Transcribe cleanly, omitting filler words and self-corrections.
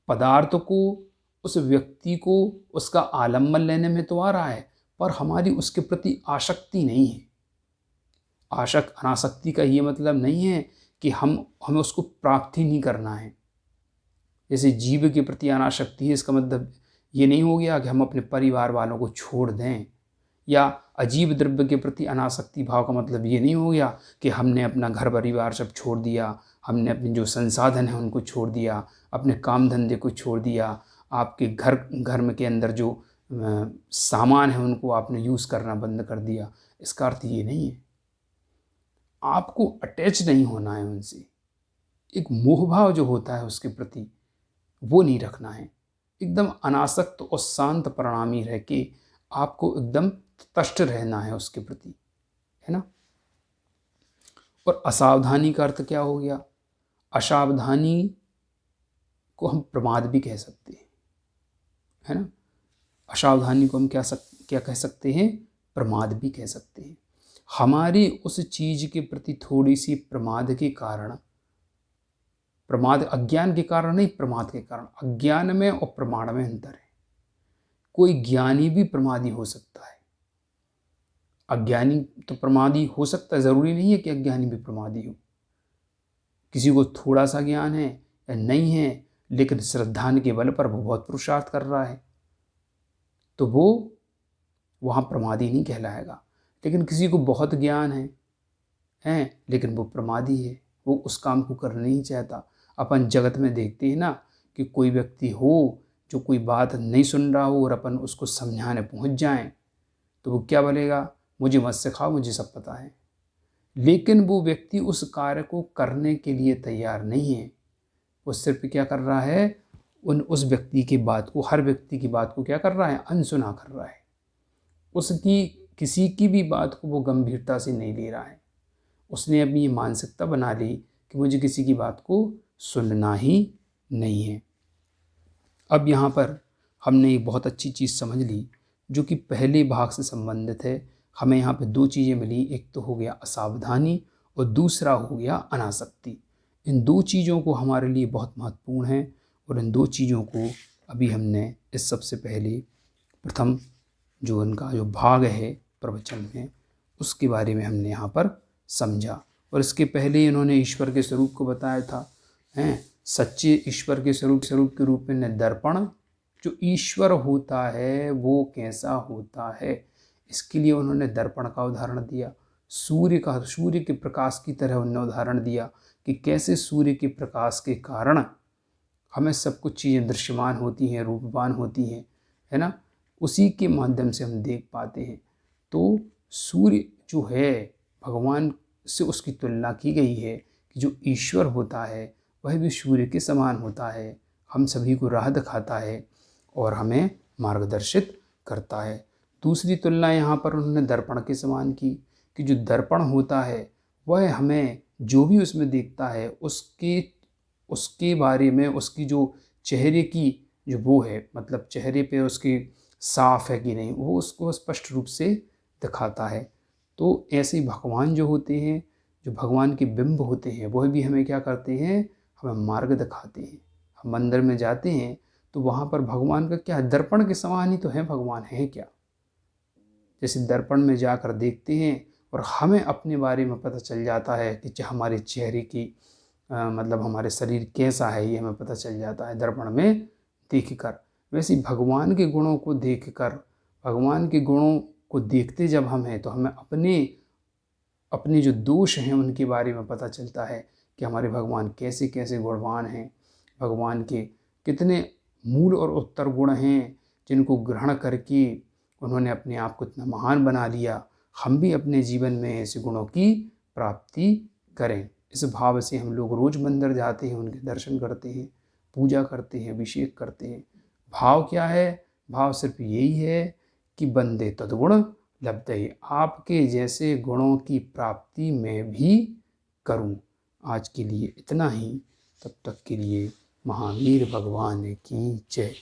पदार्थ को, उस व्यक्ति को उसका आलम्बन लेने में तो आ रहा है, पर हमारी उसके प्रति आसक्ति नहीं है। अनासक्ति का ये मतलब नहीं है कि हमें उसको प्राप्त ही नहीं करना है। जैसे जीव के प्रति अनासक्ति है, इसका मतलब ये नहीं हो गया कि हम अपने परिवार वालों को छोड़ दें, या अजीब द्रव्य के प्रति अनासक्ति भाव का मतलब ये नहीं हो गया कि हमने अपना घर परिवार सब छोड़ दिया, हमने अपने जो संसाधन हैं उनको छोड़ दिया, अपने काम धंधे को छोड़ दिया, आपके घर में के अंदर जो सामान है उनको आपने यूज़ करना बंद कर दिया। इसका अर्थ ये नहीं है। आपको अटैच नहीं होना है उनसे, एक मोह भाव जो होता है उसके प्रति वो नहीं रखना है। एकदम अनासक्त और शांत परिणामी रह के आपको एकदम तटस्थ रहना है उसके प्रति, है ना। और असावधानी का अर्थ क्या हो गया? असावधानी को हम प्रमाद भी कह सकते हैं, है ना। असावधानी को हम क्या कह सकते हैं? प्रमाद भी कह सकते हैं। हमारी उस चीज के प्रति थोड़ी सी प्रमाद के कारण, प्रमाद अज्ञान के कारण नहीं, प्रमाद के कारण। अज्ञान में और प्रमाण में अंतर है। कोई ज्ञानी भी प्रमादी हो सकता है, अज्ञानी तो प्रमादी हो सकता है, ज़रूरी नहीं है कि अज्ञानी भी प्रमादी हो। किसी को थोड़ा सा ज्ञान है या नहीं है, लेकिन श्रद्धा के बल पर वो बहुत पुरुषार्थ कर रहा है, तो वो वहाँ प्रमादी नहीं कहलाएगा। लेकिन किसी को बहुत ज्ञान है लेकिन वो प्रमादी है, वो उस काम को करना नहीं चाहता। अपन जगत में देखते हैं ना कि कोई व्यक्ति हो जो कोई बात नहीं सुन रहा हो और अपन उसको समझाने पहुँच जाएं, तो वो क्या बोलेगा? मुझे मत सिखाओ, मुझे सब पता है। लेकिन वो व्यक्ति उस कार्य को करने के लिए तैयार नहीं है। वो सिर्फ क्या कर रहा है? उस व्यक्ति की बात को, हर व्यक्ति की बात को क्या कर रहा है? अनसुना कर रहा है। उसकी किसी की भी बात को वो गंभीरता से नहीं ले रहा है। उसने अपनी ये मानसिकता बना ली कि मुझे किसी की बात को सुनना ही नहीं है। अब यहाँ पर हमने एक बहुत अच्छी चीज़ समझ ली जो कि पहले भाग से संबंधित है। हमें यहाँ पे दो चीज़ें मिली, एक तो हो गया असावधानी और दूसरा हो गया अनासक्ति। इन दो चीज़ों को हमारे लिए बहुत महत्वपूर्ण है और इन दो चीज़ों को अभी हमने इस सबसे पहले प्रथम जो उनका जो भाग है प्रवचन में उसके बारे में हमने यहाँ पर समझा। और इसके पहले इन्होंने ईश्वर के स्वरूप को बताया था, हैं सच्चे ईश्वर के स्वरूप के रूप में दर्पण, जो ईश्वर होता है वो कैसा होता है, इसके लिए उन्होंने दर्पण का उदाहरण दिया। सूर्य के प्रकाश की तरह उन्होंने उदाहरण दिया कि कैसे सूर्य के प्रकाश के कारण हमें सब कुछ चीज़ें दृश्यमान होती हैं, रूपवान होती हैं, है ना। उसी के माध्यम से हम देख पाते हैं। तो सूर्य जो है भगवान से उसकी तुलना की गई है कि जो ईश्वर होता है वह भी सूर्य के समान होता है, हम सभी को राह दिखाता है और हमें मार्गदर्शित करता है। दूसरी तुलना यहाँ पर उन्होंने दर्पण के समान की कि जो दर्पण होता है वह हमें जो भी उसमें देखता है उसके बारे में, उसकी जो चेहरे की जो वो है, मतलब चेहरे पे उसकी साफ है कि नहीं, वो उसको स्पष्ट रूप से दिखाता है। तो ऐसे भगवान जो होते हैं, जो भगवान के बिंब होते हैं, वह भी हमें क्या करते हैं? हमें मार्ग दिखाते हैं। हम मंदिर में जाते हैं तो वहाँ पर भगवान का क्या, दर्पण के समान ही तो है भगवान, है क्या। जैसे दर्पण में जाकर देखते हैं और हमें अपने बारे में पता चल जाता है कि हमारे चेहरे की मतलब हमारे शरीर कैसा है, ये हमें पता चल जाता है दर्पण में देखकर। वैसे भगवान के गुणों को देखकर, भगवान के गुणों को देखते जब हम हैं तो हमें अपने जो दोष हैं उनके बारे में पता चलता है कि हमारे भगवान कैसे कैसे गुणवान हैं, भगवान के कितने मूल और उत्तर गुण हैं जिनको ग्रहण करके उन्होंने अपने आप को इतना महान बना लिया। हम भी अपने जीवन में ऐसे गुणों की प्राप्ति करें। इस भाव से हम लोग रोज़ मंदिर जाते हैं, उनके दर्शन करते हैं, पूजा करते हैं, अभिषेक करते हैं। भाव क्या है? भाव सिर्फ यही है कि बंदे तद्गुण लब्धये, आपके जैसे गुणों की प्राप्ति मैं भी करूं। आज के लिए इतना ही, तब तक के लिए महावीर भगवान की जय।